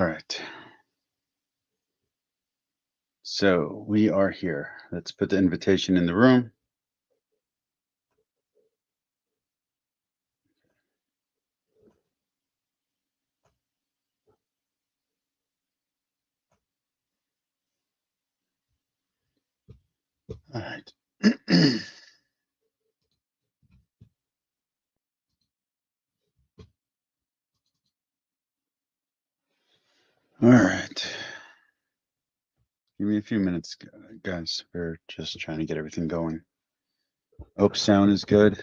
right. So we are here. Let's put the invitation in the room. All right. All right. Give me a few minutes, guys. We're just trying to get everything going. Hope sound is good.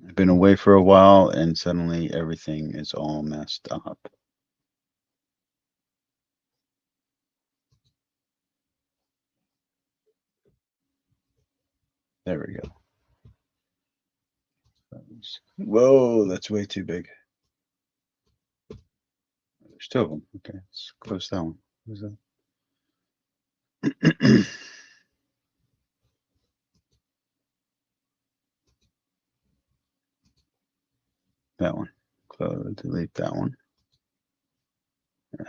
I've been away for a while and suddenly everything is all messed up. There we go. Whoa, that's way too big. There's two of them. Okay, let's close that one. Who's that? That one. Close, delete that one. Yeah.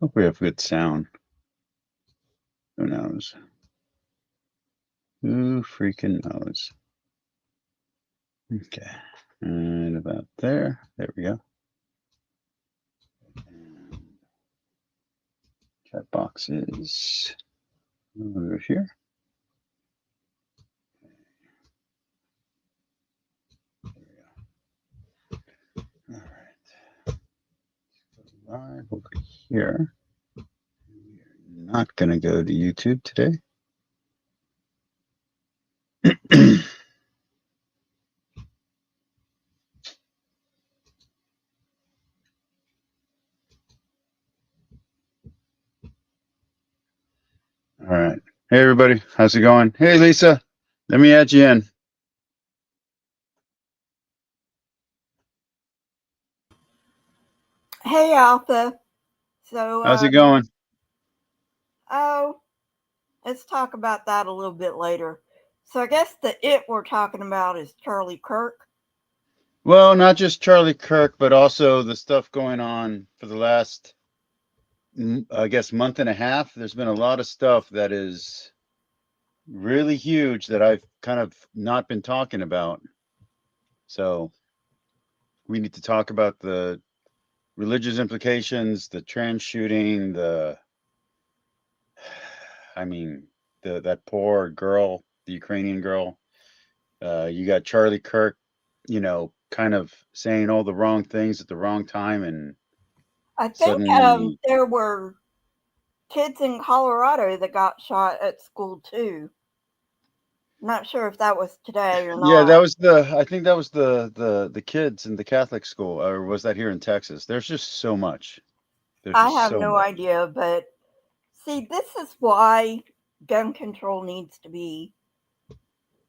Hope we have good sound. Who knows? Who freaking knows? Okay. And about there. There we go. And chat box is over here. There we go. All right. Live over here. We're not going to go to YouTube today. All right. Hey, everybody. How's it going? Hey, Lisa. Let me add you in. Hey, Alpha. So, How's it going? oh, let's talk about that a little bit later. So, I guess the it we're talking about is Charlie Kirk. Well, not just Charlie Kirk, but also the stuff going on for the last, I guess, month and a half. There's been a lot of stuff that is really huge that I've kind of not been talking about. So we need to talk about the religious implications, the trans shooting, I mean, that poor girl, the Ukrainian girl. You got Charlie Kirk, kind of saying all the wrong things at the wrong time, and I think suddenly, there were kids in Colorado that got shot at school too. Not sure if that was today or yeah, not. I think that was the kids in the Catholic school, or was that here in Texas? There's just so much. There's I just have so no much. idea, but see, this is why gun control needs to be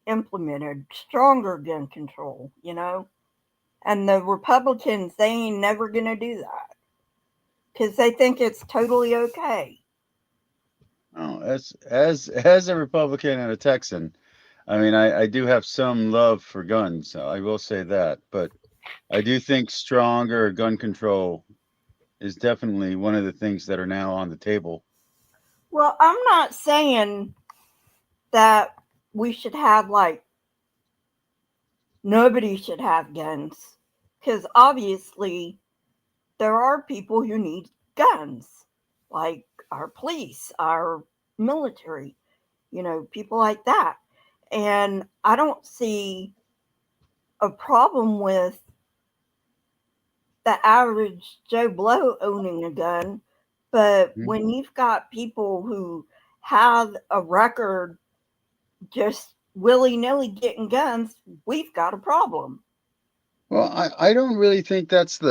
implemented. Stronger gun control, you know? And the Republicans, they ain't never going to do that because they think it's totally okay. Oh, as a Republican and a Texan, I mean, I do have some love for guns. I will say that, but I do think stronger gun control is definitely one of the things that are now on the table. Well, I'm not saying that we should have, like, nobody should have guns because obviously there are people who need guns, like our police, our military, people like that. And I don't see a problem with the average Joe Blow owning a gun. But Mhm. when you've got people who have a record just willy nilly getting guns, we've got a problem. Well, I don't really think that's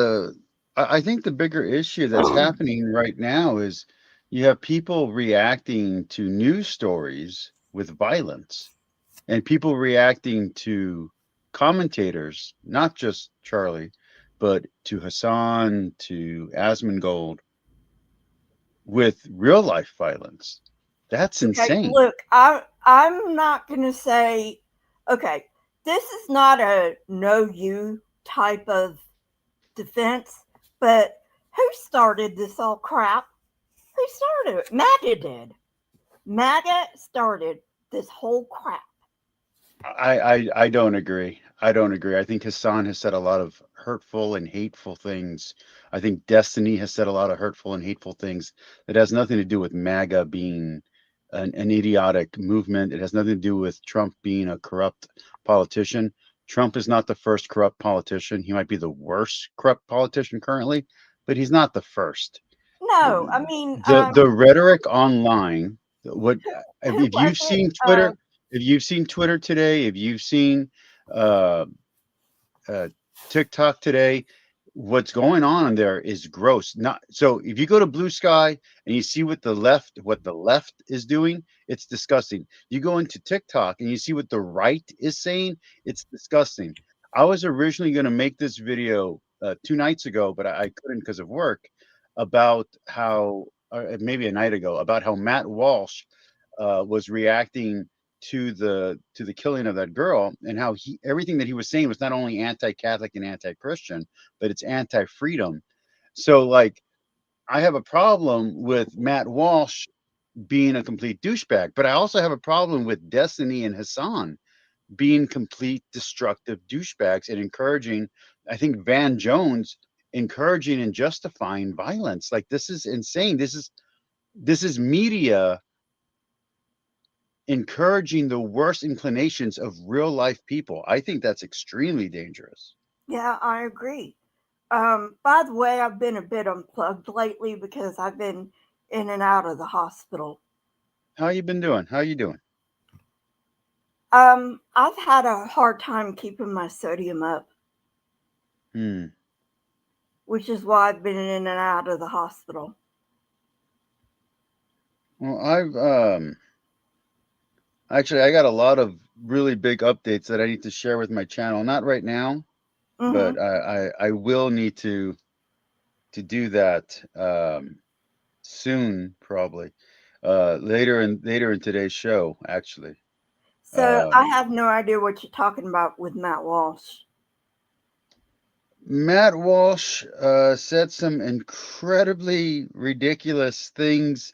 I think the bigger issue that's happening right now is you have people reacting to news stories with violence and people reacting to commentators, not just Charlie, but to Hassan, to Asmongold, with real life violence. That's Okay, insane. look, I'm not gonna say, okay, this is not a know you type of defense, but who started this all crap? Who started it? MAGA did. MAGA started this whole crap. I don't agree. I don't agree. I think Hassan has said a lot of hurtful and hateful things. I think Destiny has said a lot of hurtful and hateful things that has nothing to do with MAGA being an idiotic movement. It has nothing to do with Trump being a corrupt politician. Trump is not the first corrupt politician. He might be the worst corrupt politician currently, but he's not the first. No, I mean, The rhetoric online, what who if was you've it? seen Twitter, if you've seen Twitter today, if you've seen uh, uh, TikTok today, what's going on there is gross. Not so. If you go to Blue Sky and you see what the left is doing, it's disgusting. You go into TikTok and you see what the right is saying, it's disgusting. I was originally going to make this video 2 nights ago, but I couldn't because of work. About how, or maybe a night ago, about how Matt Walsh was reacting to the killing of that girl, and how he everything that he was saying was not only anti-Catholic and anti-Christian, but it's anti-freedom. So like I have a problem with Matt Walsh being a complete douchebag, but I also have a problem with Destiny and Hassan being complete destructive douchebags and encouraging, I think Van Jones encouraging and justifying violence. Like this is insane. This is media encouraging the worst inclinations of real life people. I think that's extremely dangerous. Yeah, I agree. By the way, I've been a bit unplugged lately because I've been in and out of the hospital. How you been doing? How you doing? I've had a hard time keeping my sodium up, Hmm. which is why I've been in and out of the hospital. Well, I've actually I got a lot of really big updates that I need to share with my channel. Not right now, Mm-hmm. but I will need to do that soon, probably later in today's show. Actually, So I um, have no idea what you're talking about with Matt Walsh. Matt Walsh said some incredibly ridiculous things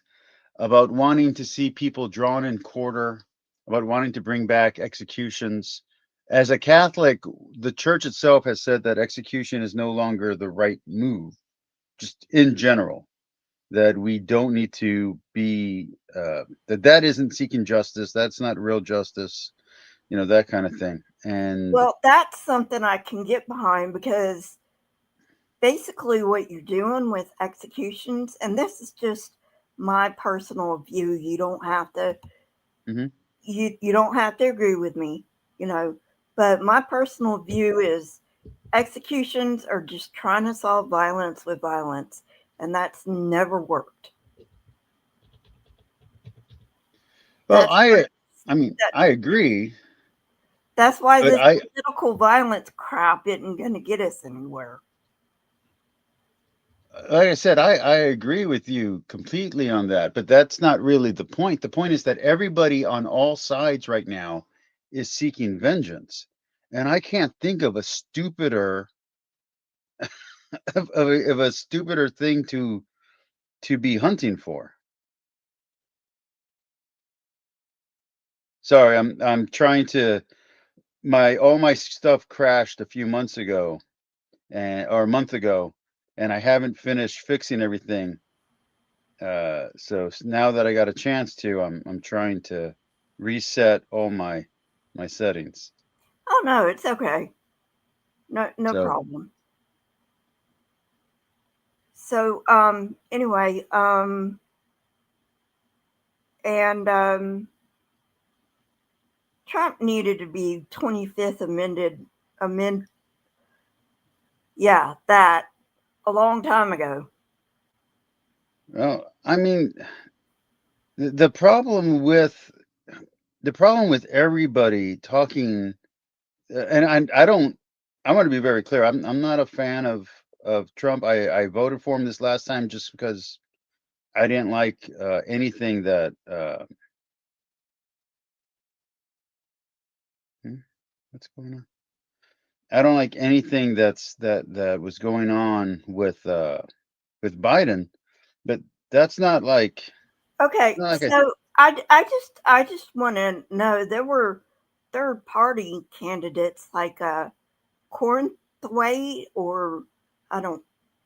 about wanting to see people drawn and quarter, about wanting to bring back executions. As a Catholic, the church itself has said that execution is no longer the right move, just in general, that we don't need to be, that isn't seeking justice. That's not real justice, that kind of thing. And Well, that's something I can get behind because basically what you're doing with executions, and this is just my personal view, mhm. you don't have to agree with me, you know, but my personal view is executions are just trying to solve violence with violence, and that's never worked. Well, That's why I mean, that, I agree, that's why but this political violence crap isn't going to get us anywhere. like I said, I agree with you completely on that, but that's not really the point. The point is that everybody on all sides right now is seeking vengeance. And I can't think of a stupider of a stupider thing to be hunting for. Sorry, I'm trying to my all my stuff crashed a few months ago and or a month ago, and I haven't finished fixing everything. So now that I got a chance to, I'm trying to reset all my settings. Oh no, it's okay. No So problem. So anyway, and Trump needed to be 25th amend yeah, that a long time ago. well, I mean, the, the problem with the problem with everybody talking, and I don't. I want to be very clear. I'm not a fan of Trump. I voted for him this last time just because I didn't like anything that hmm, what's going on? I don't like anything that was going on with Biden, but that's Okay, not like I so I just want to know there were third party candidates like Cornthwaite or I don't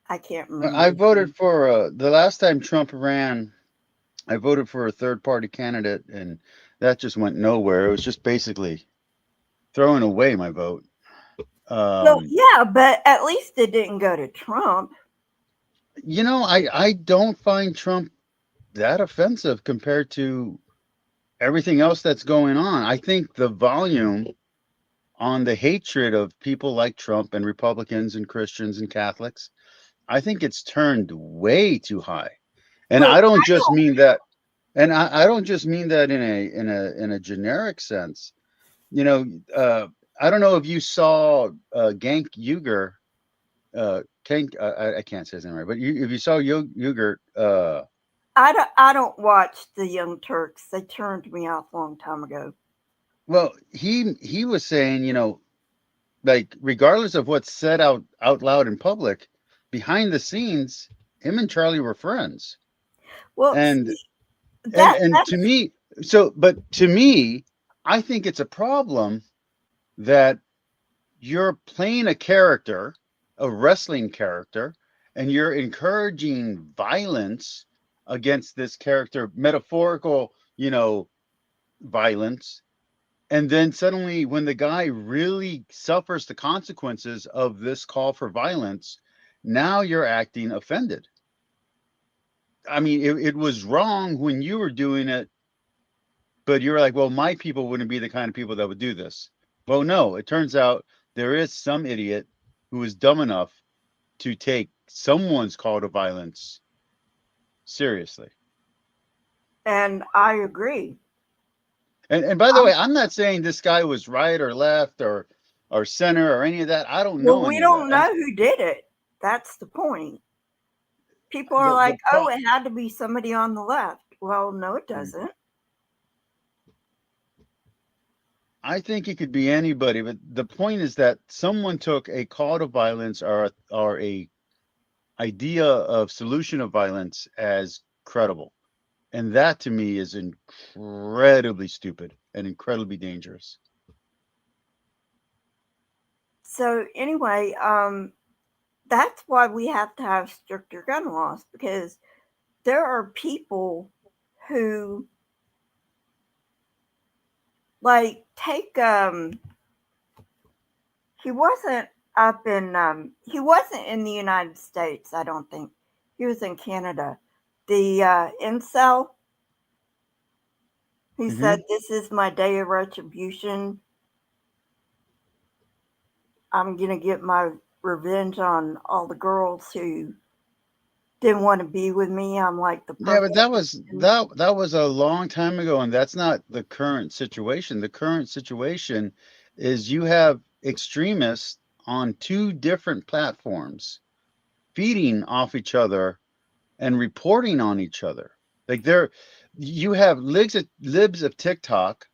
I can't remember I his voted name. for the last time Trump ran, I voted for a third party candidate and that just went nowhere. It was just basically throwing away my vote. Well, Um, yeah, but at least it didn't go to Trump. I don't find Trump that offensive compared to everything else that's going on. I think the volume on the hatred of people like Trump and Republicans and Christians and Catholics, I think it's turned way too high. And Well, I don't I just don't. mean that, and I don't just mean that in a generic sense. You know, I don't know if you saw Genk Uger, I can't say his name right, but if you saw Uger, I don't watch the Young Turks. They turned me off a long time ago. well, he was saying, like regardless of what's said out loud in public, behind the scenes, him and Charlie were friends. Well, And see, and to that's me, but to me, I think it's a problem that you're playing a character, a wrestling character, and you're encouraging violence against this character, metaphorical, violence. And then suddenly, when the guy really suffers the consequences of this call for violence, now you're acting offended. I mean, it was wrong when you were doing it, but you were like, well, my people wouldn't be the kind of people that would do this. Well, no, it turns out there is some idiot who is dumb enough to take someone's call to violence seriously. and I agree. And by the way, Um, I'm not saying this guy was right or left or center or any of that. I don't well, know we any of that. don't know who did it. That's the point. People are The like, "Oh, pro it had to be somebody on the left." Well, no, it doesn't. I think it could be anybody, but the point is that someone took a call to violence or a idea of solution of violence as credible. And that to me is incredibly stupid and incredibly dangerous. So anyway, that's why we have to have stricter gun laws because there are people who like take he wasn't he wasn't in the United States, I don't think. He was in Canada. The incel, he Hmm. said, "This is my day of retribution. I'm gonna get my revenge on all the girls who didn't want to be with me. I'm like the Yeah, perfect but that was husband." that was a long time ago, and that's not the current situation. The current situation is you have extremists on two different platforms feeding off each other and reporting on each other. Like you have libs of TikTok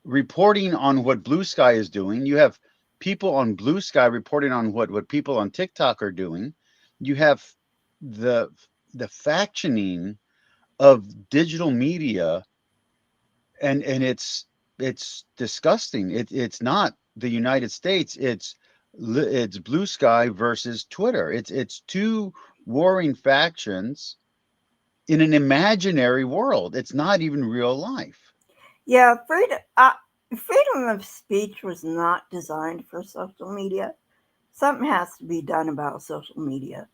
reporting on what Blue Sky is doing. You have people on Blue Sky reporting on what people on TikTok are doing. You have the the factioning of digital media, and it's disgusting. It's not the United States. It's Blue Sky versus Twitter. It's two warring factions in an imaginary world. It's not even real life. Yeah, freedom of speech was not designed for social media. Something has to be done about social media.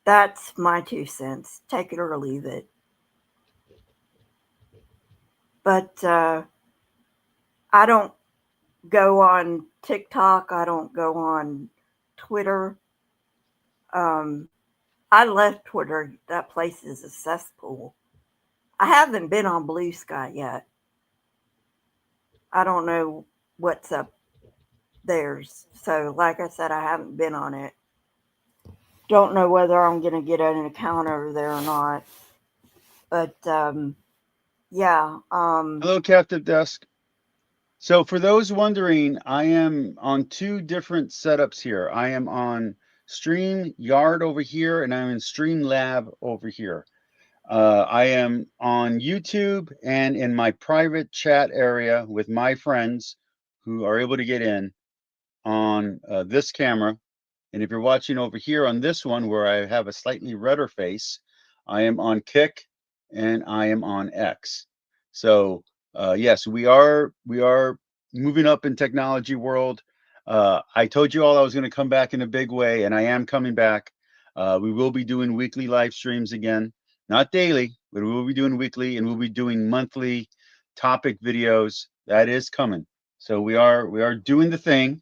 That's my 2 cents. Take it or leave it. But I don't go on TikTok. I don't go on Twitter. Um, I left Twitter. That place is a cesspool. I haven't been on Blue Sky yet. I don't know what's up theirs. So, like I said, I haven't been on it. Don't know whether I'm going to get an account over there or not. But yeah. Hello, Captive Desk. So for those wondering, I am on two different setups here. I am on StreamYard over here, and I'm in StreamLab over here. I am on YouTube and in my private chat area with my friends who are able to get in on this camera. And if you're watching over here on this one where I have a slightly redder face, I am on Kick and I am on X. So yes, we are moving up in technology world. I told you all I was going to come back in a big way, and I am coming back. We will be doing weekly live streams again, not daily, but we will be doing weekly, and we'll be doing monthly topic videos. That is coming. So we are doing the thing.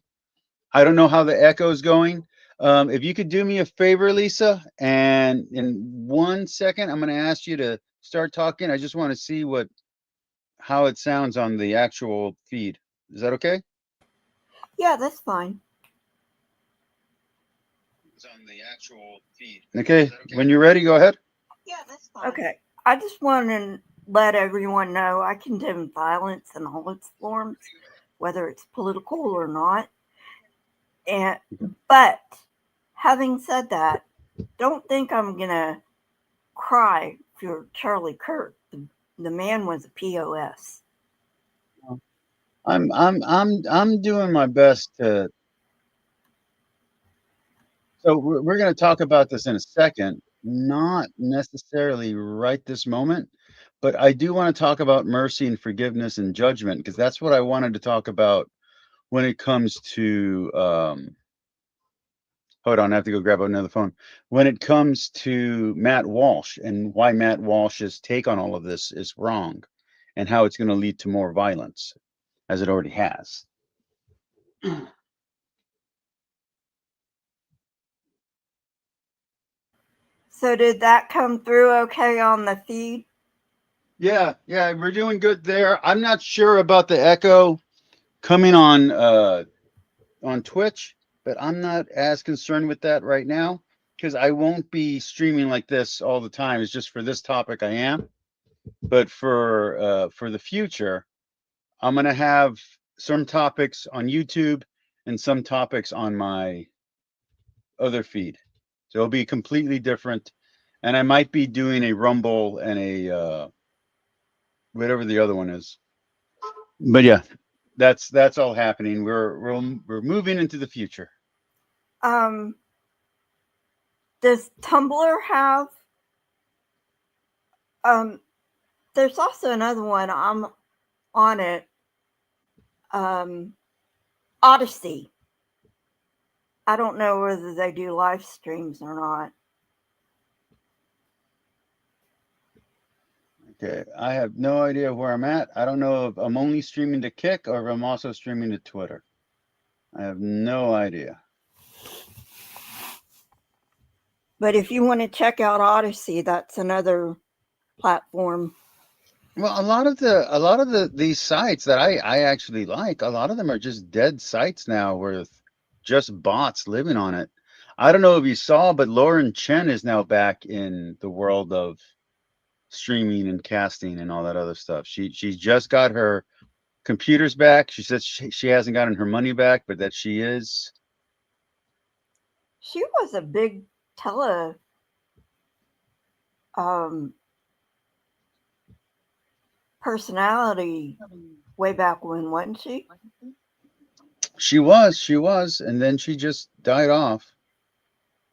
I don't know how the echo is going. If you could do me a favor, Lisa, and in 1 second, I'm going to ask you to start talking. I just want to see how it sounds on the actual feed. Is that okay? Yeah, that's fine. It's on the actual feed. Okay. When you're ready, go ahead. Yeah, that's fine. Okay. I just want to let everyone know I condemn violence in all its forms, whether it's political or not. But having said that, don't think I'm gonna cry for Charlie Kirk. The man was a POS. I'm doing my best to. So we're going to talk about this in a second, not necessarily right this moment, but I do want to talk about mercy and forgiveness and judgment, because that's what I wanted to talk about when it comes to hold on, I have to go grab another phone. When it comes to Matt Walsh and why Matt Walsh's take on all of this is wrong and how it's going to lead to more violence, as it already has. So did that come through okay on the feed? Yeah, we're doing good there. I'm not sure about the echo coming on Twitch, but I'm not as concerned with that right now because I won't be streaming like this all the time. It's just for this topic I am. But for the future, I'm gonna have some topics on YouTube and some topics on my other feed. So it'll be completely different. And I might be doing a Rumble and a whatever the other one is. But yeah, that's all happening. We're moving into the future. Does Tumblr have there's also another one. I'm on it. Odyssey. I don't know whether they do live streams or not. Okay, I have no idea where I'm at. I don't know if I'm only streaming to Kick or if I'm also streaming to Twitter. I have no idea. But if you want to check out Odyssey, that's another platform. Well, a lot of these sites that I actually like, a lot of them are just dead sites now with just bots living on it. I don't know if you saw, but Lauren Chen is now back in the world of streaming and casting and all that other stuff. She just got her computers back. She says she hasn't gotten her money back, but that she is. She was a big personality way back when, wasn't she? She was, and then she just died off.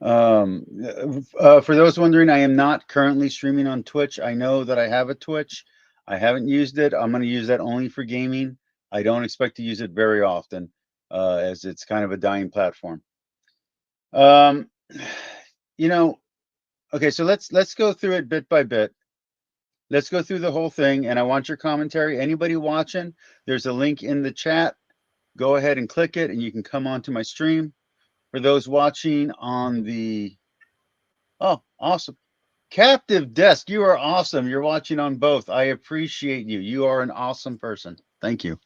For those wondering, I am not currently streaming on Twitch. I know that I have a Twitch. I haven't used it. I'm going to use that only for gaming. I don't expect to use it very often, as it's kind of a dying platform. You know, okay, so let's go through it bit by bit. Let's go through the whole thing, and I want your commentary. Anybody watching, there's a link in the chat. Go ahead and click it, and you can come onto my stream. For those watching on the, oh, awesome. Captive Desk, you are awesome. You're watching on both. I appreciate you. You are an awesome person. Thank you.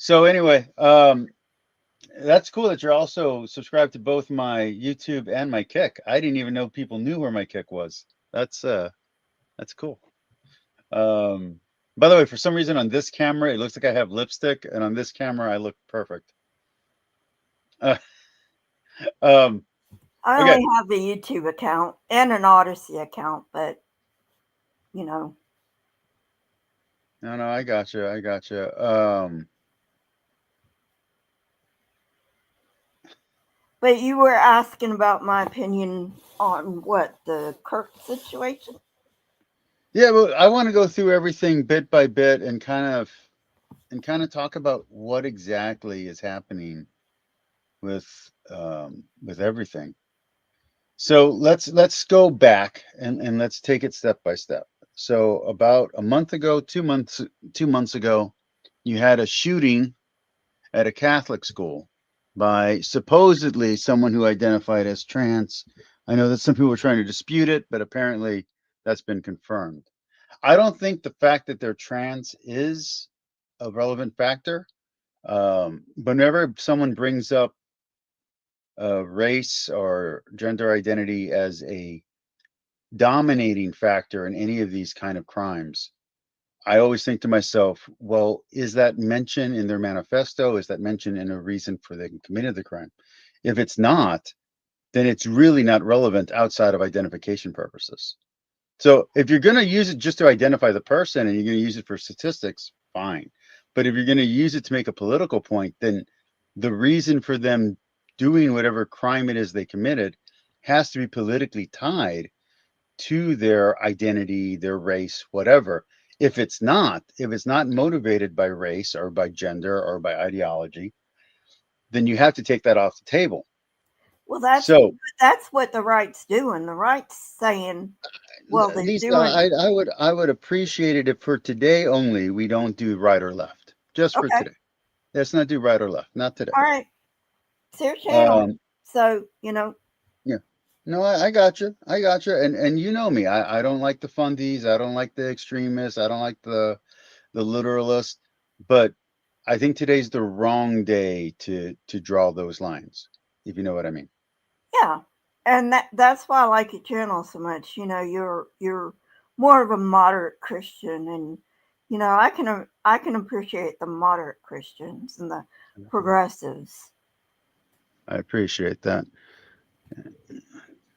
So anyway, that's cool that you're also subscribed to both my YouTube and my Kick. I didn't even know people knew where my Kick was. That's cool. By the way, for some reason on this camera, it looks like I have lipstick, and on this camera, I look perfect. Uh, um, I okay. only have the YouTube account and an Odyssey account, but you know. No, I gotcha. I gotcha. But you were asking about my opinion on what the Kirk situation. Yeah, well, I want to go through everything bit by bit and kind of talk about what exactly is happening with everything. So let's go back and let's take it step by step. So about a month ago, 2 months ago, you had a shooting at a Catholic school by supposedly someone who identified as trans. I know that some people were trying to dispute it, but apparently that's been confirmed. I don't think the fact that they're trans is a relevant factor. Whenever someone brings up race or gender identity as a dominating factor in any of these kind of crimes, I always think to myself, well, is that mentioned in their manifesto? Is that mentioned in a reason for them committing the crime? If it's not, then it's really not relevant outside of identification purposes. So if you're going to use it just to identify the person and you're going to use it for statistics, fine. But if you're going to use it to make a political point, then the reason for them doing whatever crime it is they committed has to be politically tied to their identity, their race, whatever. If it's not motivated by race or by gender or by ideology, then you have to take that off the table. Well, So, that's what the right's doing. The right's saying, well, they're Lisa, doing I would appreciate it if for today only we don't do right or left. Just for okay. today. Let's not do right or left. Not today. All right, it's their channel, Um, so you know. yeah. No, I got you. I got you. And you know me. I don't like the fundies. I don't like the extremists. I don't like the literalists. But I think today's the wrong day to draw those lines, if you know what I mean. Yeah, and that's why I like your channel so much. You know, you're more of a moderate Christian, and you know, I can appreciate the moderate Christians and the progressives. I appreciate that.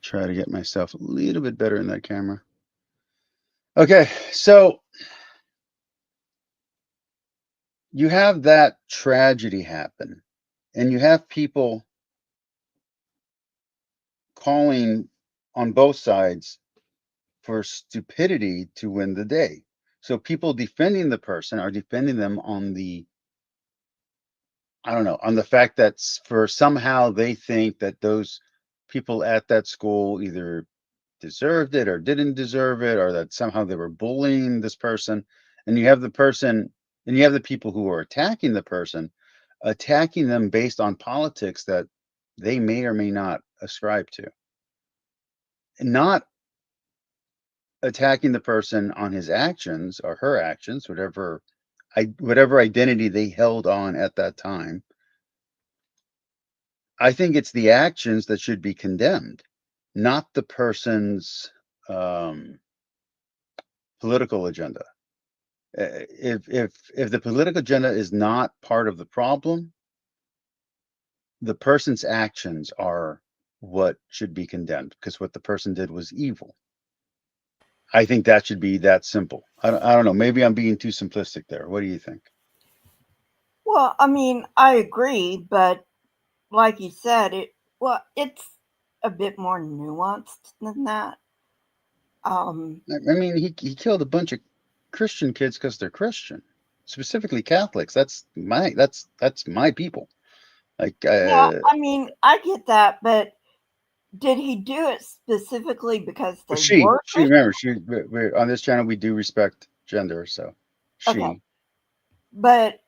Try to get myself a little bit better in that camera. Okay, so you have that tragedy happen, and you have people calling on both sides for stupidity to win the day. So people defending the person are defending them on the, I don't know, on the fact that for somehow they think that those people at that school either deserved it or didn't deserve it, or that somehow they were bullying this person. And you have the person, and you have the people who are attacking the person, attacking them based on politics that they may or may not ascribe to. Not attacking the person on his actions or her actions, whatever identity they held on at that time. I think it's the actions that should be condemned, not the person's um, political agenda. If the political agenda is not part of the problem, the person's actions are what should be condemned because what the person did was evil. I think that should be that simple. I don't know. Maybe I'm being too simplistic there. What do you think? Well, I mean, I agree, but like you said, it's a bit more nuanced than that. I mean, he killed a bunch of Christian kids because they're Christian, specifically Catholics. That's my people. Like, Yeah, I mean, I get that, but did he do it specifically because well, they were she Christian? remember we're on this channel. We do respect gender, so Okay, she but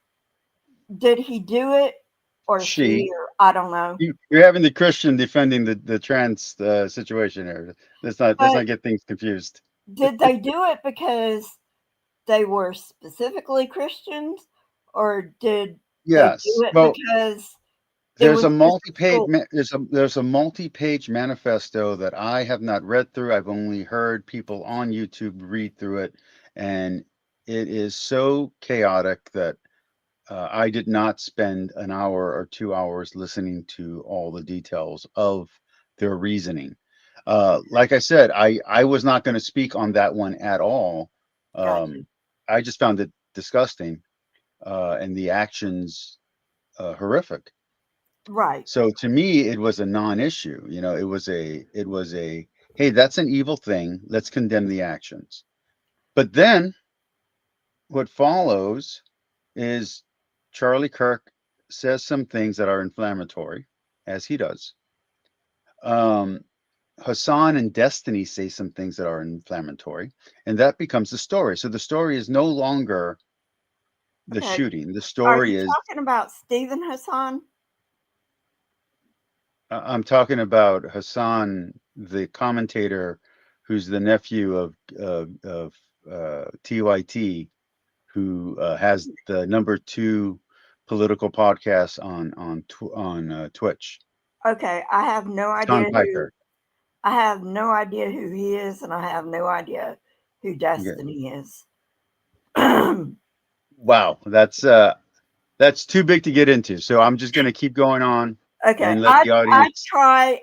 did he do it or she. she or I don't know. You're having the Christian defending the trans situation here. Let's But not get things confused. did they do it because they were specifically Christians, or did They Yes. do it Well, because it there's was a just a multi-page school. there's a multi-page manifesto that I have not read through. I've only heard people on YouTube read through it, and it is so chaotic that I did not spend an hour or 2 hours listening to all the details of their reasoning. Like I said, I was not going to speak on that one at all. Gotcha. I just found it disgusting, and the actions horrific. Right. So to me, it was a non-issue. You know, it was a hey, that's an evil thing. Let's condemn the actions. But then what follows is Charlie Kirk says some things that are inflammatory, as he does. Um, Hassan and Destiny say some things that are inflammatory, and that becomes the story. So the story is no longer the Okay. shooting. The Are story you is talking about Stephen Hassan? I'm talking about Hassan, the commentator, who's the nephew of TYT, who has the number 2 political podcast on Twitch. Okay, I have no idea Sean who Piker. I have no idea who he is, and I have no idea who Yeah. Destiny is. Okay, Wow, that's too big to get into. So I'm just gonna keep going on and let I the I audience. try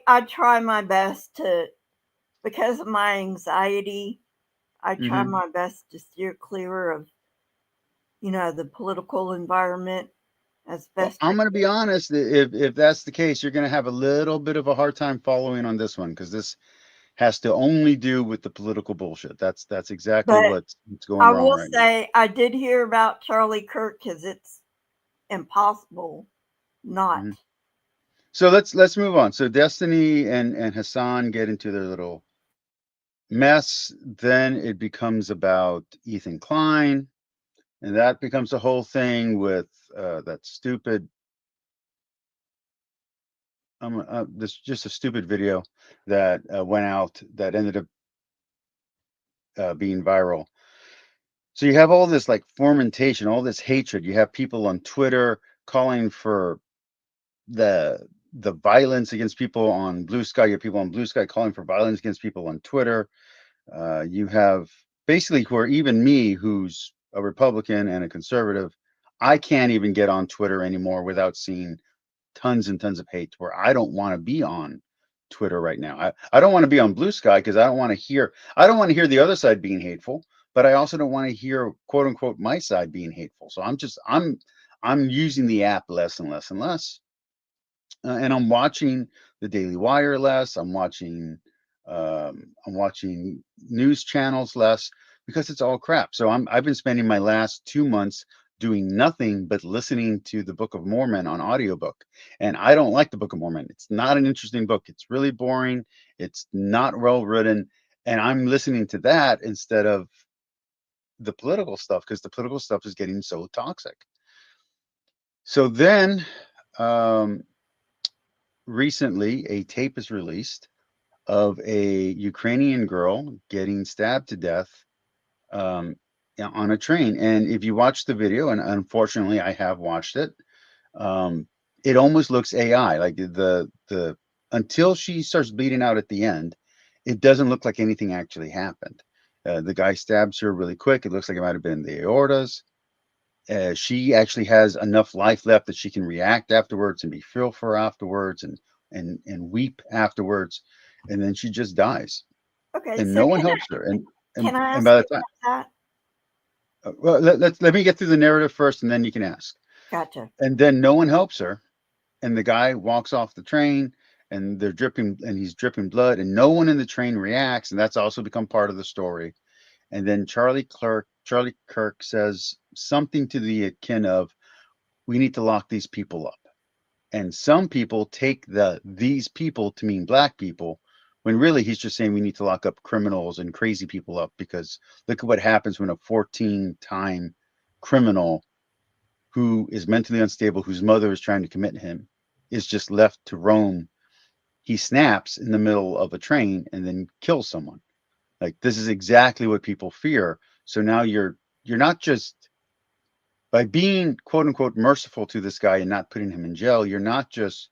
my best to, because of my anxiety, I try Mhm. my best to steer clear of, the political environment as Well, best I I'm gonna be can. honest. If that's the case, you're gonna have a little bit of a hard time following on this one because this has to only do with the political bullshit. That's exactly But what's going I wrong will right now. say I did hear about Charlie Kirk because it's impossible not. Mhm. So let's move on. So Destiny and Hassan get into their little mess. Then it becomes about Ethan Klein, and that becomes a whole thing with that stupid. This just a stupid video that went out that ended up being viral. So you have all this like fermentation, all this hatred. You have people on Twitter calling for the violence against people on Blue Sky. You have people on Blue Sky calling for violence against people on Twitter. You have basically where even me, who's a Republican and a conservative, I can't even get on Twitter anymore without seeing tons and tons of hate. Where I don't want to be on Twitter right now. I don't want to be on Blue Sky because I don't want to hear the other side being hateful, but I also don't want to hear quote unquote my side being hateful. So I'm using the app less and less and less, and I'm watching the Daily Wire less. I'm watching news channels less because it's all crap. So I've been spending my last 2 months doing nothing but listening to the Book of Mormon on audiobook. And I don't like the Book of Mormon. It's not an interesting book. It's really boring. It's not well written. And I'm listening to that instead of the political stuff because the political stuff is getting so toxic. So then um, recently a tape is released of a Ukrainian girl getting stabbed to death um, on a train. And if you watch the video, and unfortunately I have watched it, um, it almost looks AI. Like the until she starts bleeding out at the end, it doesn't look like anything actually happened. The guy stabs her really quick. It looks like it might have been the aortas. She actually has enough life left that she can react afterwards and be fearful afterwards and weep afterwards, and then she just dies, Okay, and so no one helps her. can I And ask by the you time, about that? well, let me get through the narrative first, and then you can ask. Gotcha. And then no one helps her, and the guy walks off the train, and they're dripping, and he's dripping blood, and no one in the train reacts, and that's also become part of the story. And then Charlie Kirk says something to the akin of, "We need to lock these people up." And some people take these people to mean black people, when really he's just saying we need to lock up criminals and crazy people up because look at what happens when a 14-time criminal who is mentally unstable, whose mother is trying to commit him, is just left to roam. He snaps in the middle of a train and then kills someone. Like this is exactly what people fear. So now you're not just By being quote unquote merciful to this guy and not putting him in jail, you're not just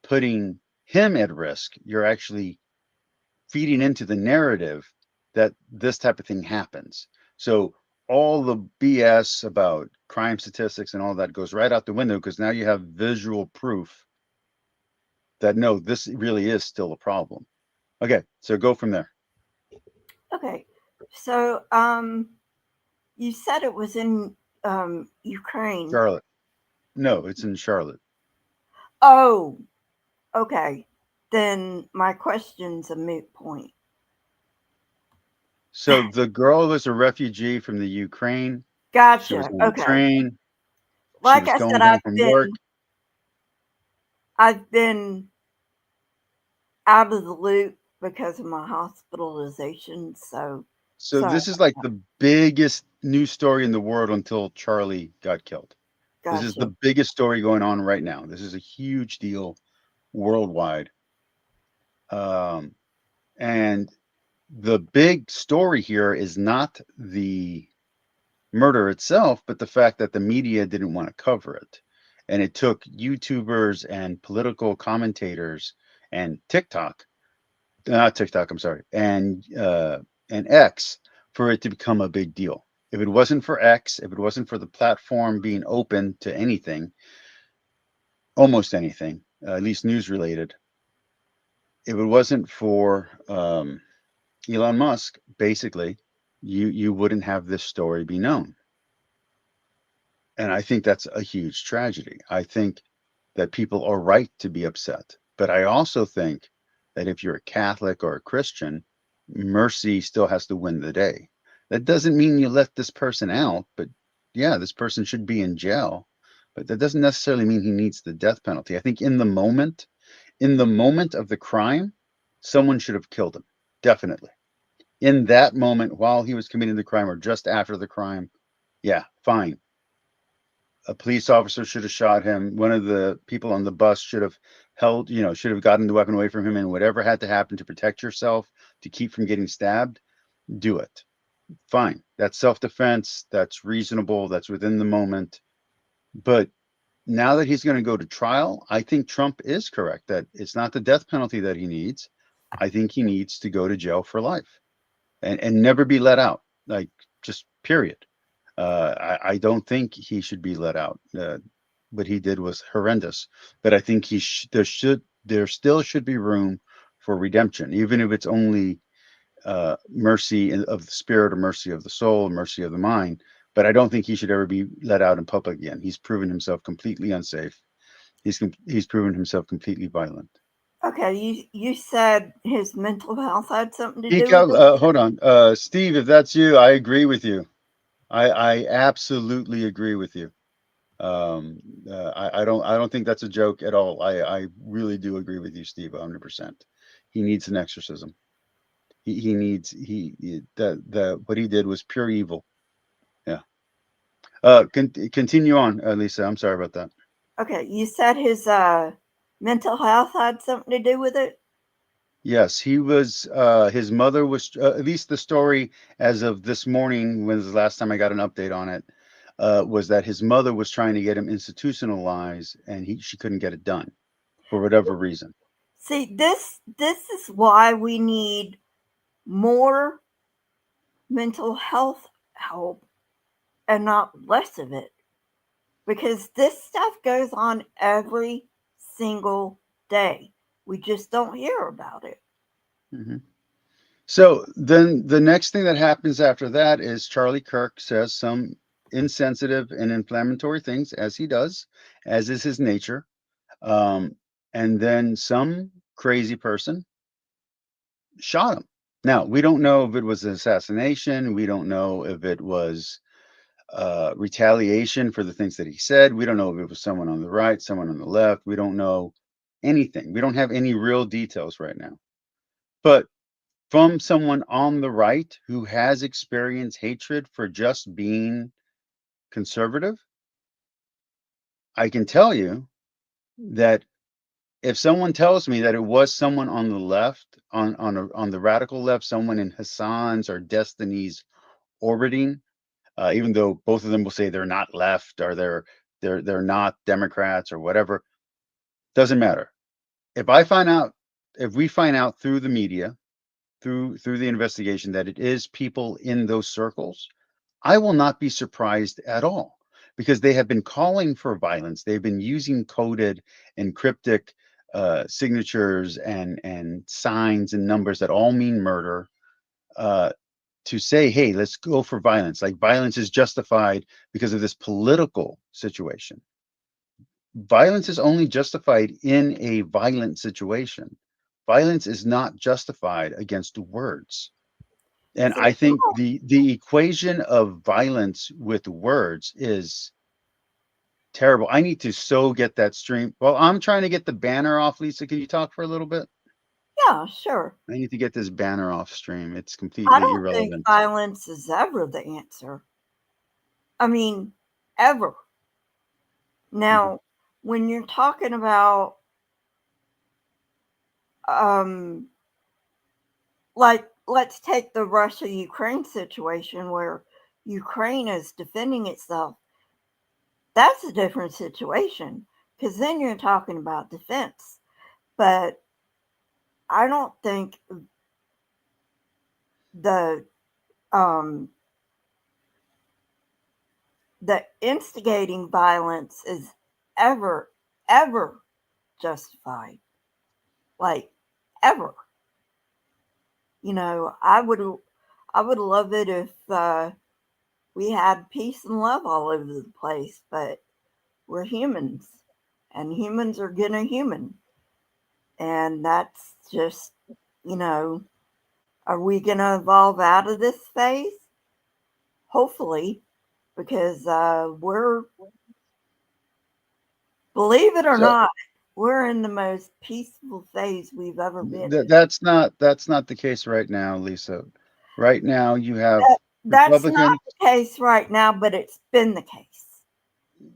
putting him at risk, you're actually feeding into the narrative that this type of thing happens. So all the BS about crime statistics and all that goes right out the window, because now you have visual proof that no, this really is still a problem. Okay, so go from there. Okay. So, you said it was in Ukraine. Charlotte. No, it's in Charlotte. Oh, okay. Then my question's a moot point. So the girl was a refugee from the Ukraine. She was Gotcha. on a Okay. train. She Like was I going said, home from work. I've been out of the loop because of my hospitalization. So So sorry. this is like the biggest news story in the world until Charlie got killed. This is the Gotcha. biggest story going on right now. This is a huge deal worldwide. And the big story here is not the murder itself, but the fact that the media didn't want to cover it. And it took YouTubers and political commentators and not TikTok, I'm sorry, and X for it to become a big deal. If it wasn't for X, if it wasn't for the platform being open to anything, almost anything, at least news related, if it wasn't for Elon Musk, basically, you wouldn't have this story be known. And I think that's a huge tragedy. I think that people are right to be upset. But I also think that if you're a Catholic or a Christian, mercy still has to win the day. That doesn't mean you let this person out, but yeah, this person should be in jail. But that doesn't necessarily mean he needs the death penalty. I think in the moment of the crime, someone should have killed him. Definitely. In that moment while he was committing the crime or just after the crime, yeah, fine. A police officer should have shot him. One of the people on the bus should have should have gotten the weapon away from him. And whatever had to happen to protect yourself, to keep from getting stabbed, do it. Fine. That's self defense. That's reasonable. That's within the moment. But now that he's going to go to trial, I think Trump is correct that it's not the death penalty that he needs. I think he needs to go to jail for life and never be let out. Like, just period. I don't think he should be let out. What he did was horrendous, but I think there still should be room for redemption, even if it's only mercy of the spirit or mercy of the soul, mercy of the mind. But I don't think he should ever be let out in public again. He's proven himself completely unsafe. He's proven himself completely violent. Okay. You said his mental health had something to Speak do with up. it. Hold on, Steve. If that's you, I agree with you. I absolutely agree with you. I don't think that's a joke at all. I really do agree with you, Steve, 100%. He needs an exorcism. He needs the what he did was pure evil. Yeah. Continue on, Lisa. I'm sorry about that. Okay. You said his mental health had something to do with it. Yes, he was. His mother was. At least the story as of this morning, when was the last time I got an update on it, was that his mother was trying to get him institutionalized, and she couldn't get it done for whatever reason. See, this is why we need more mental health help and not less of it, because this stuff goes on every single day. We just don't hear about it. Mhm. So then the next thing that happens after that is Charlie Kirk says some insensitive and inflammatory things, as he does, as is his nature. Um, and then some crazy person shot him. Now, we don't know if it was an assassination. We don't know if it was retaliation for the things that he said. We don't know if it was someone on the right, someone on the left. We don't know anything. We don't have any real details right now. But from someone on the right who has experienced hatred for just being conservative, I can tell you that if someone tells me that it was someone on the left, on the radical left, someone in Hassan's or Destiny's orbiting, even though both of them will say they're not left or they're not Democrats or whatever. Doesn't matter. If we find out through the media, through the investigation, that it is people in those circles, I will not be surprised at all, because they have been calling for violence. They've been using coded and cryptic signatures and signs and numbers that all mean murder, to say, hey, let's go for violence. Like violence is justified because of this political situation. Violence is only justified in a violent situation. Violence is not justified against words. And See, I think the equation of violence with words is terrible. I need to so get that stream. Well, I'm trying to get the banner off, Lisa. Can you talk for a little bit? yeah, sure. I need to get this banner off stream. It's I completely don't think irrelevant. violence is ever the answer. I mean, ever. Mhm. Now, when you're talking about, um, like, let's take the Russia Ukraine situation where Ukraine is defending itself. That's a different situation because then you're talking about defense. But I don't think the um, the instigating violence is ever justified. Like ever. I would love it if we had peace and love all over the place, but we're humans, and humans are gonna human, and that's just, you know, are we gonna evolve out of this phase? Hopefully, because believe it or So not, we're in the most peaceful phase we've ever been in. that's not the case right now, Lisa. Right now, you have That's not Republicans. the case right now, but it's been the case.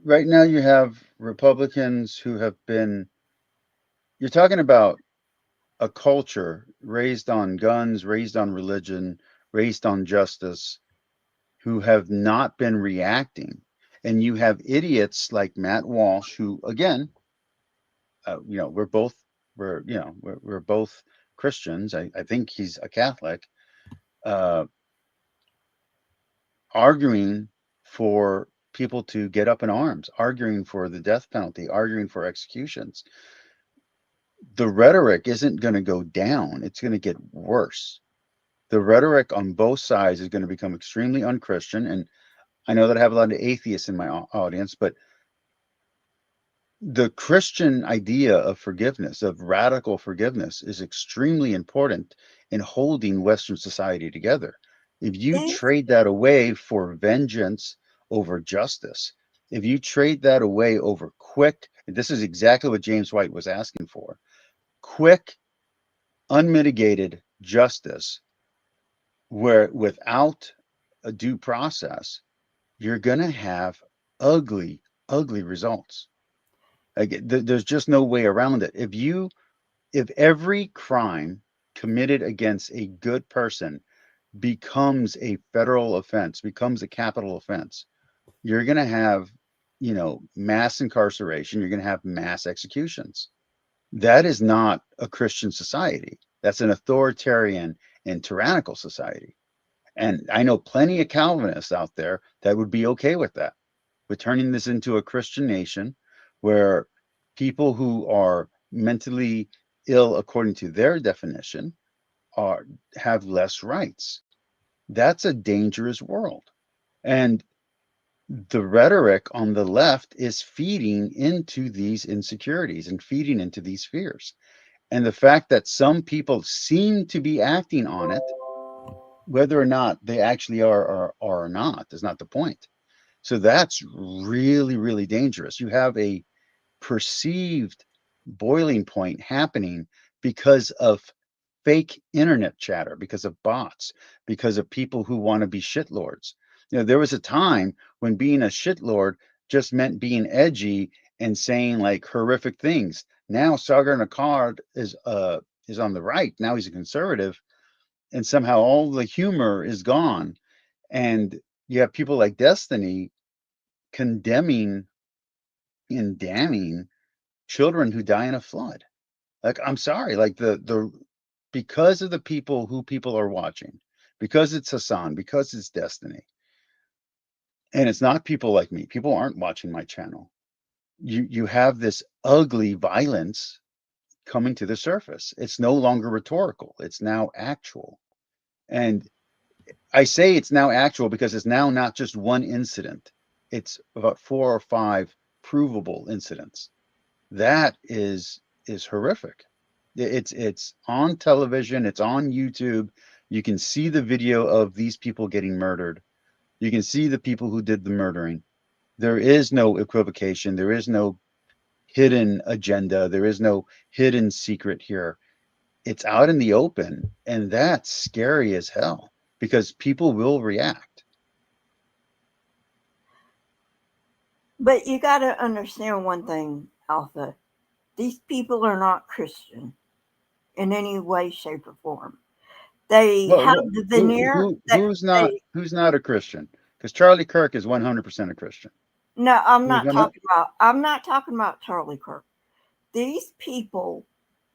Right now, you have Republicans who have been. You're talking about a culture raised on guns, raised on religion, raised on justice, who have not been reacting. And you have idiots like Matt Walsh, who, again, we're both we're both Christians. I think he's a Catholic, uh, arguing for people to get up in arms, arguing for the death penalty, arguing for executions. The rhetoric isn't going to go down; it's going to get worse. The rhetoric on both sides is going to become extremely unchristian. And I know that I have a lot of atheists in my audience, but the Christian idea of forgiveness, of radical forgiveness, is extremely important in holding Western society together. If you These trade that away for vengeance over justice, if you trade that away over quick, this is exactly what James White was asking for, quick, unmitigated justice, where without a due process, you're going to have ugly, ugly results. Like, there's just no way around it. If every crime committed against a good person becomes a federal offense, becomes a capital offense, you're going to have, mass incarceration. You're going to have mass executions. That is not a Christian society. That's an authoritarian and tyrannical society. And I know plenty of Calvinists out there that would be okay with that, with turning this into a Christian nation where people who are mentally ill, according to their definition, are have less rights. That's a dangerous world. And the rhetoric on the left is feeding into these insecurities and feeding into these fears. And the fact that some people seem to be acting on it, whether or not they actually are or not, is not the point. So that's really, really dangerous. You have a perceived boiling point happening because of fake internet chatter, because of bots, because of people who want to be shitlords. There was a time when being a shitlord just meant being edgy and saying like horrific things. Now Sagar Nakard is on the right. Now he's a conservative, and somehow all the humor is gone. And you have people like Destiny condemning and damning children who die in a flood. Like, I'm sorry, like the because of the people who people are watching, because it's Hassan, because it's Destiny, and it's not people like me. People aren't watching my channel. You have this ugly violence coming to the surface. It's no longer rhetorical. It's now actual. And I say it's now actual because it's now not just one incident. It's about 4 or 5 provable incidents. That is horrific. It's on television, it's on YouTube. You can see the video of these people getting murdered. You can see the people who did the murdering. There is no equivocation. There is no hidden agenda. There is no hidden secret here. It's out in the open, and that's scary as hell because people will react. But you got to understand one thing, Alpha. These people are not Christian in any way, shape, or form. They Well, have the veneer that they. who's not a Christian? Because Charlie Kirk is 100% a Christian. No, I'm Who's not not? talking about. I'm not talking about Charlie Kirk. These people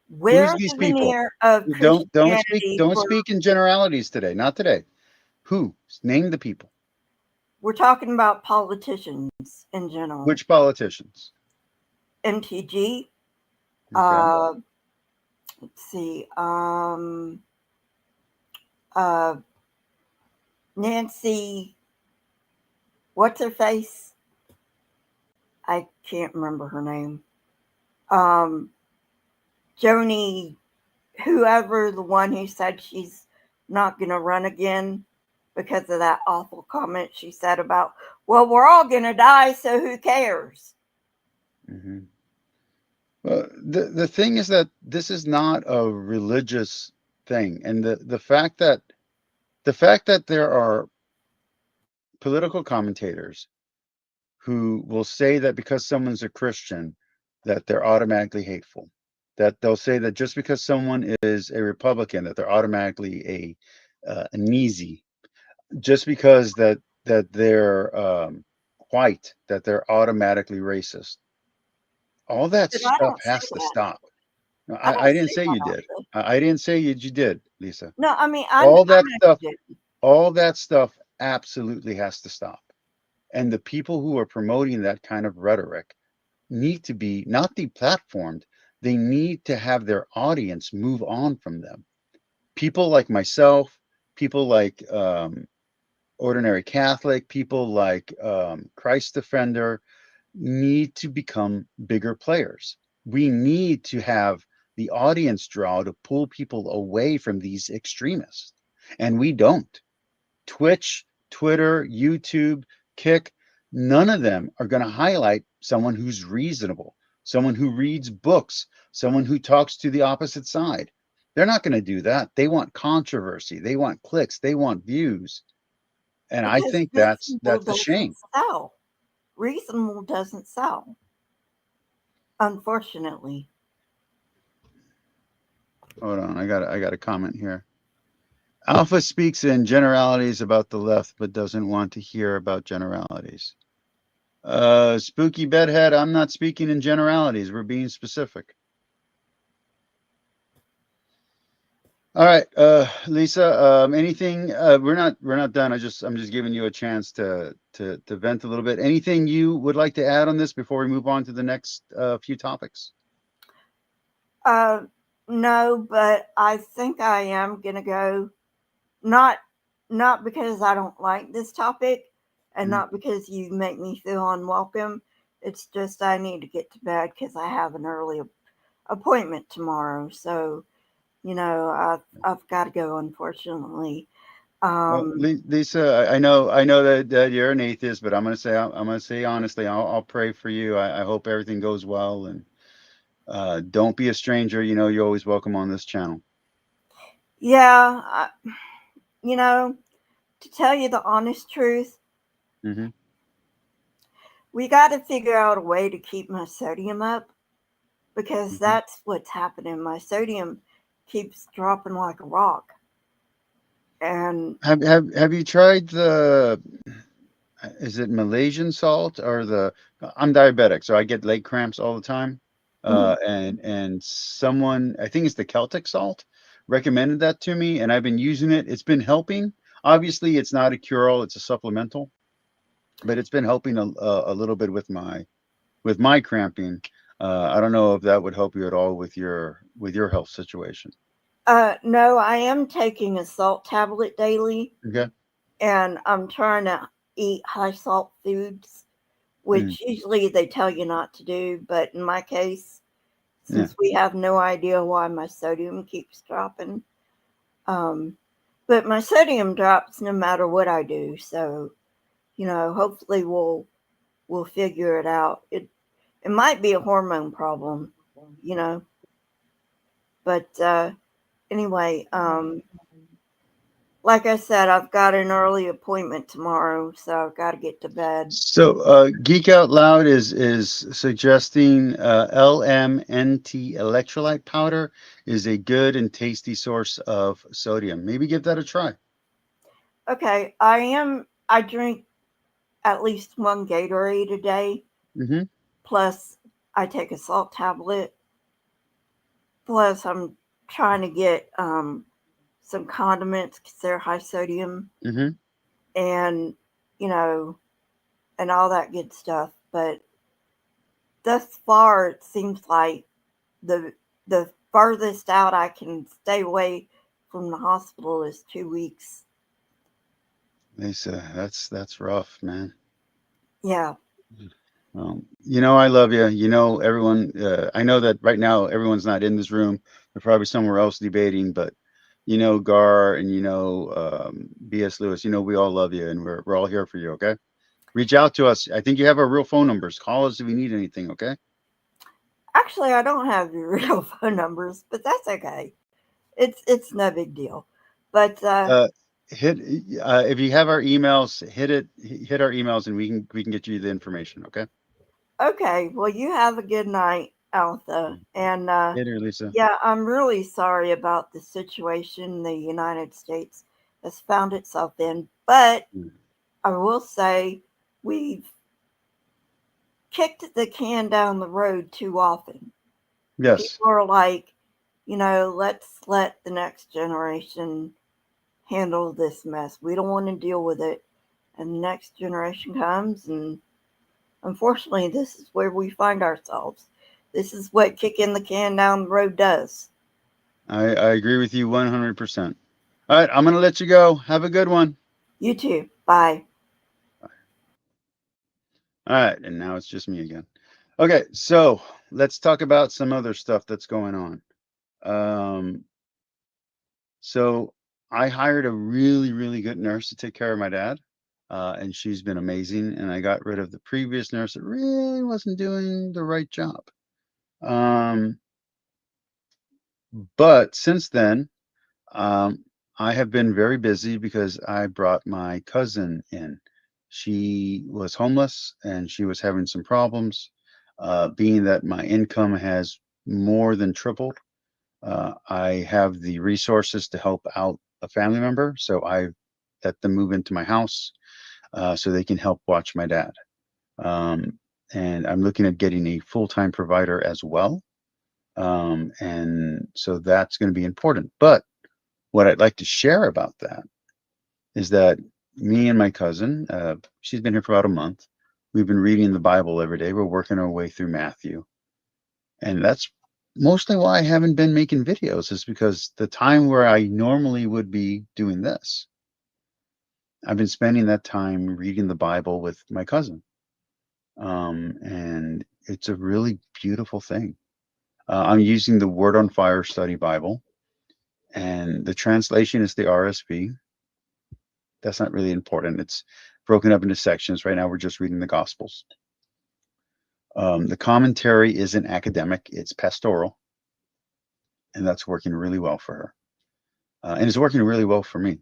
wear Who's these the people? veneer of Christianity Don't for. speak in generalities today. Not today. Who? Name the people. We're talking about politicians in general. Which politicians? MTG. Okay. Let's see. Uh, Nancy. What's her face? I can't remember her name. Joni, whoever, the one who said she's not going to run again because of that awful comment she said about, well, we're all going to die, so who cares? Mm-hmm. Well, the thing is that this is not a religious thing, and the fact that there are political commentators who will say that because someone's a Christian, that they're automatically hateful. That they'll say that just because someone is a Republican, that they're automatically an easy. Just because that they're white, that they're automatically racist. All that But I stuff don't say has to that. stop. No, I I don't didn't say say that, you did. Alpha. I didn't say you did, Lisa. No, I mean, I All that know stuff, you did. all that stuff absolutely has to stop. And the people who are promoting that kind of rhetoric need to be not deplatformed. They need to have their audience move on from them. People like myself, people like Ordinary Catholic, people like Christ Defender need to become bigger players. We need to have the audience draw to pull people away from these extremists. And we don't. Twitch, Twitter, YouTube, Kick, none of them are going to highlight someone who's reasonable, someone who reads books, someone who talks to the opposite side. They're not going to do that. They want controversy, they want clicks, they want views. And I Because think reasonable that's a doesn't shame. sell. Reasonable doesn't sell, unfortunately. Hold on, I got a comment here. Alpha speaks in generalities about the left, but doesn't want to hear about generalities. Spooky Bedhead, I'm not speaking in generalities. We're being specific. All right, Lisa. Anything? We're not done. I'm just giving you a chance to vent a little bit. Anything you would like to add on this before we move on to the next few topics? Uh, no, but I think I am gonna go. Not not because I don't like this topic, and Mhm. not because you make me feel unwelcome. It's just I need to get to bed because I have an early appointment tomorrow. So I've got to go. Unfortunately, Well, um, Lisa, I know that you're an atheist, but I'm gonna say honestly, I'll pray for you. I hope everything goes well, and don't be a stranger. You know, you're always welcome on this channel. yeah, you know, to tell you the honest truth, Hmm. we got to figure out a way to keep my sodium up because Hmm. that's what's happening. My sodium keeps dropping like a rock. And Have you tried the, is it Malaysian salt or I'm diabetic, so I get leg cramps all the time. mhm, And someone, I think it's the Celtic salt, recommended that to me, and I've been using it. It's been helping. Obviously, it's not a cure-all, it's a supplemental, but it's been helping a little bit with my cramping. I don't know if that would help you at all with your health situation. no, I am taking a salt tablet daily, Okay. and I'm trying to eat high salt foods, Mm, which usually they tell you not to do. But in my case, yeah. since we have no idea why my sodium keeps dropping, um, but my sodium drops no matter what I do. So, hopefully we'll figure it out. It might be a hormone problem, you know. But anyway, like I said, I've got an early appointment tomorrow, so I've got to get to bed. So, Geek Out Loud is suggesting LMNT electrolyte powder is a good and tasty source of sodium. Maybe give that a try. Okay, I drink at least one Gatorade a day, Hmm. plus I take a salt tablet, plus I'm trying to get some condiments because they're high sodium, Hmm. and you know, and all that good stuff. But thus far, it seems like the the furthest out I can stay away from the hospital is 2 weeks. Lisa, that's rough, man. Yeah. I love you. Everyone. I know that right now everyone's not in this room. They're probably somewhere else debating, but Gar and B.S. Lewis. We all love you, and we're all here for you. Okay. Reach out to us. I think you have our real phone numbers. Call us if you need anything, okay? Actually, I don't have your real phone numbers, but that's okay. It's no big deal. But Uh, hit if you have our emails, hit our emails, and we can get you the information, okay? okay, well, you have a good night, Altha. And Later, Lisa. yeah, I'm really sorry about the situation the United States has found itself in. But Mm. I will say we've kicked the can down the road too often. Yes, People are like, let's let the next generation handle this mess. We don't want to deal with it. And the next generation comes, and unfortunately, this is where we find ourselves. This is what kicking the can down the road does. I agree with you 100%. All right, I'm gonna let you go. Have a good one. You too. Bye. All right, and now it's just me again. Okay, so let's talk about some other stuff that's going on. Um, so I hired a really, really good nurse to take care of my dad. And she's been amazing. And I got rid of the previous nurse that really wasn't doing the right job. Um, but since then, um, I have been very busy because I brought my cousin in. She was homeless and she was having some problems. Being that my income has more than tripled, I have the resources to help out a family member. So I let them move into my house so they can help watch my dad. Um, and I'm looking at getting a full-time provider as well. And so that's going to be important. But what I'd like to share about that is that me and my cousin, she's been here for about a month. We've been reading the Bible every day. We're working our way through Matthew. And that's mostly why I haven't been making videos, is because the time where I normally would be doing this, I've been spending that time reading the Bible with my cousin. And it's a really beautiful thing. I'm using the Word on Fire Study Bible, and the translation is the RSV. That's not really important. It's broken up into sections. Right now, we're just reading the Gospels. The commentary isn't academic, it's pastoral, and that's working really well for her. And it's working really well for me.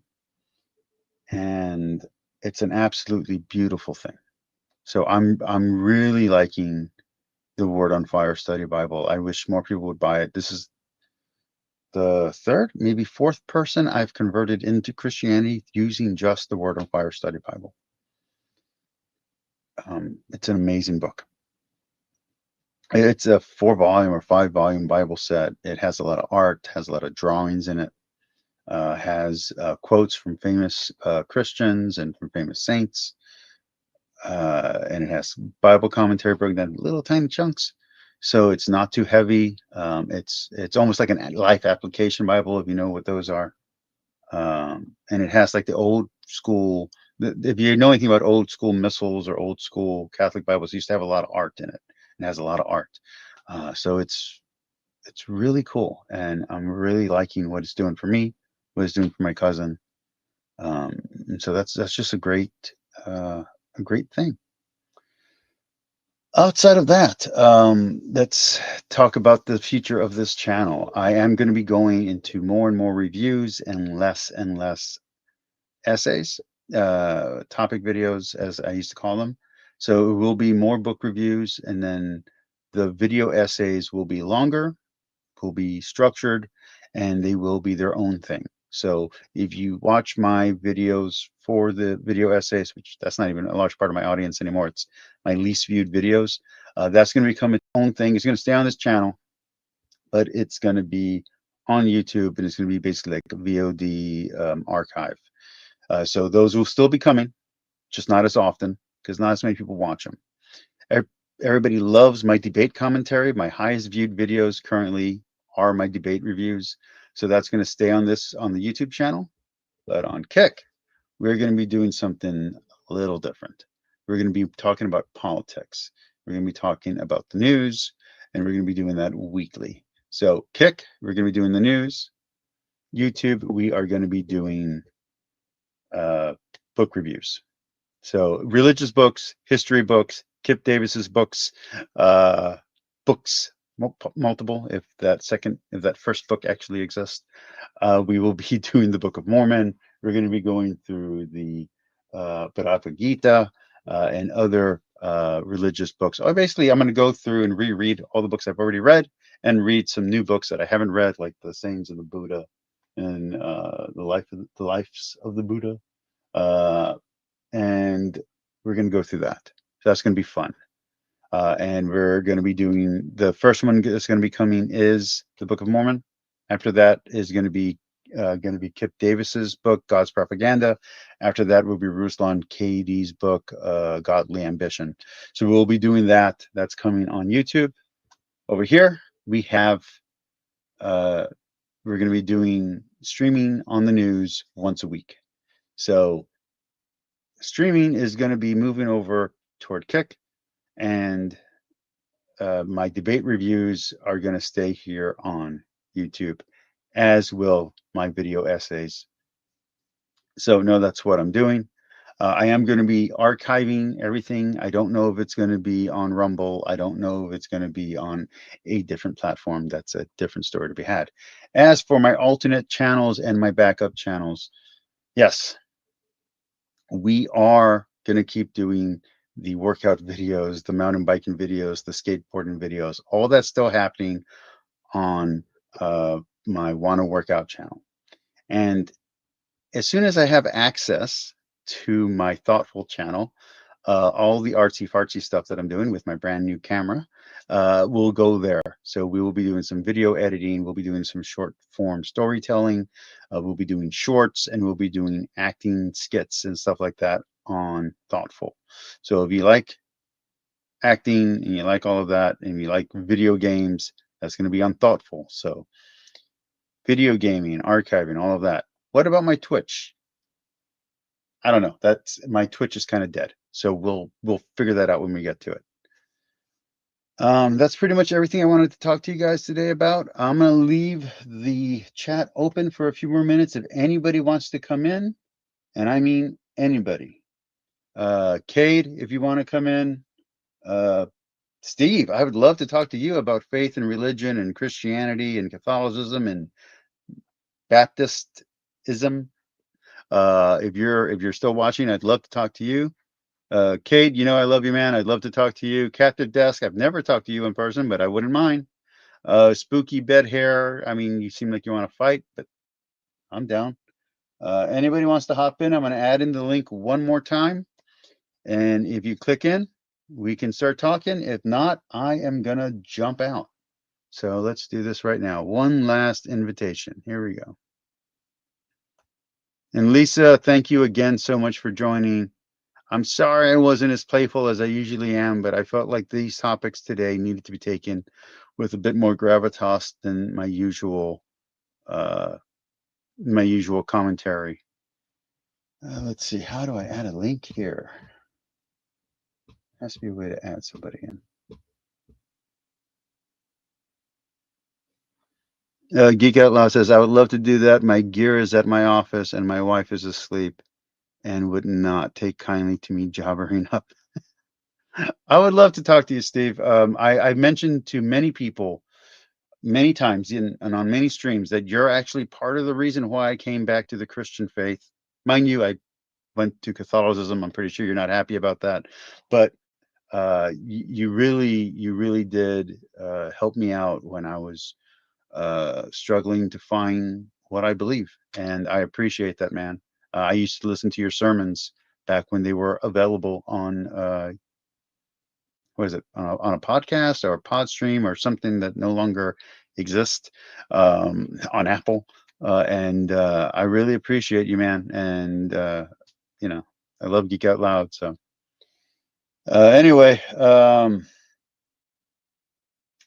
And it's an absolutely beautiful thing. So I'm really liking the Word on Fire Study Bible. I wish more people would buy it. This is the third, maybe fourth person I've converted into Christianity using just the Word on Fire Study Bible. It's an amazing book. It's a 4-volume or 5-volume Bible set. It has a lot of art, has a lot of drawings in it, has quotes from famous Christians and from famous saints, and it has Bible commentary broken down in little tiny chunks. So it's not too heavy. It's almost like a life application Bible, if you know what those are. And it has like the old school. If you know anything about old school missals or old school Catholic Bibles, it used to have a lot of art in it. It has a lot of art. So it's really cool, and I'm really liking what it's doing for me, what it's doing for my cousin. And so that's just a great thing. Outside of that, let's talk about the future of this channel. I am going to be going into more and more reviews and less essays, topic videos, as I used to call them. So it will be more book reviews, and then the video essays will be longer, will be structured, and they will be their own thing. So if you watch my videos for the video essays, which that's not even a large part of my audience anymore, it's my least viewed videos, that's going to become its own thing. It's going to stay on this channel, but it's going to be on YouTube, and it's going to be basically like a VOD archive. So those will still be coming, just not as often, because not as many people watch them. Everybody loves my debate commentary. My highest viewed videos currently are my debate reviews. So that's going to stay on the YouTube channel. But on Kick, we're going to be doing something a little different. We're going to be talking about politics. We're going to be talking about the news, and we're going to be doing that weekly. So Kick, we're going to be doing the news. YouTube, we are going to be doing book reviews. So religious books, history books, Kip Davis's books, multiple, if that first book actually exists. We will be doing the Book of Mormon. We're going to be going through the Bhagavad Gita and other religious books. Basically, I'm going to go through and reread all the books I've already read and read some new books that I haven't read, like the Sayings of the Buddha and the Lives of the Buddha. And we're going to go through that. So that's going to be fun. And we're going to be doing the first one that's going to be coming is the Book of Mormon. After that is going to be Kip Davis's book, God's Propaganda. After that will be Ruslan Kadi's book, Godly Ambition. So we'll be doing that. That's coming on YouTube. Over here, we have, we're going to be doing streaming on the news once a week. So streaming is going to be moving over toward Kick, and my debate reviews are going to stay here on YouTube, as will my video essays. So no, that's what I'm doing. I am going to be archiving everything. I don't know if it's going to be on Rumble. I don't know if it's going to be on a different platform. That's a different story to be had. As for my alternate channels and my backup channels, yes, we are going to keep doing the workout videos, the mountain biking videos, the skateboarding videos. All that's still happening on my Wanna Workout channel. And as soon as I have access to my Thoughtful channel, all the artsy fartsy stuff that I'm doing with my brand new camera will go there. So we will be doing some video editing. We'll be doing some short form storytelling. We'll be doing shorts, and we'll be doing acting skits and stuff like that on Thoughtful. So if you like acting and you like all of that, and you like video games, that's going to be on Thoughtful. So video gaming, archiving, all of that. What about my Twitch? I don't know. My Twitch is kind of dead. So we'll figure that out when we get to it. That's pretty much everything I wanted to talk to you guys today about. I'm going to leave the chat open for a few more minutes if anybody wants to come in, and I mean anybody. Cade, if you want to come in. Steve, I would love to talk to you about faith and religion and Christianity and Catholicism and Baptistism. If you're still watching, I'd love to talk to you. Cade, I love you, man. I'd love to talk to you. Captive Desk, I've never talked to you in person, but I wouldn't mind. Spooky bed hair. I mean, you seem like you want to fight, but I'm down. Anybody wants to hop in? I'm going to add in the link one more time. And if you click in, we can start talking. If not, I am going to jump out. So let's do this right now. One last invitation. Here we go. And Lisa, thank you again so much for joining. I'm sorry I wasn't as playful as I usually am, but I felt like these topics today needed to be taken with a bit more gravitas than my usual commentary. Let's see, how do I add a link here? Has to be a way to add somebody in. Geek Outlaw says, I would love to do that. My gear is at my office and my wife is asleep and would not take kindly to me jabbering up. I would love to talk to you, Steve. I've mentioned to many people many times and on many streams that you're actually part of the reason why I came back to the Christian faith. Mind you, I went to Catholicism. I'm pretty sure you're not happy about that, but you really did help me out when I was struggling to find what I believe, and I appreciate that, man. I used to listen to your sermons back when they were available on what is it, on a podcast or a pod stream or something that no longer exists, on Apple, and I really appreciate you, man. And you know, I love Geek Out Loud. So anyway,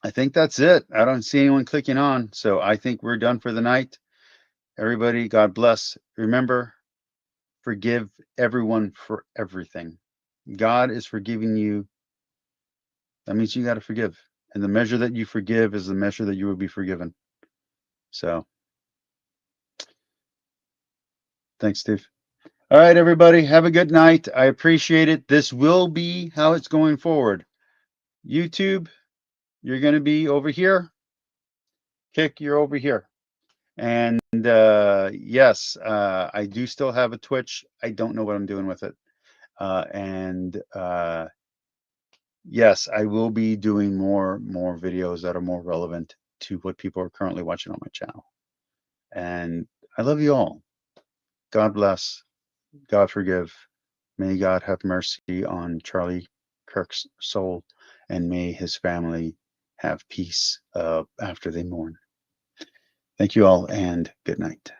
I think that's it. I don't see anyone clicking on, so I think we're done for the night. Everybody, God bless. Remember, forgive everyone for everything. God is forgiving you. That means you got to forgive. And the measure that you forgive is the measure that you will be forgiven. So, thanks, Steve. All right, everybody, have a good night. I appreciate it. This will be how it's going forward. YouTube, you're going to be over here. Kick, you're over here. And yes, I do still have a Twitch. I don't know what I'm doing with it. And yes, I will be doing more videos that are more relevant to what people are currently watching on my channel. And I love you all. God bless. God forgive. May God have mercy on Charlie Kirk's soul, and may his family have peace after they mourn. Thank you all, and good night.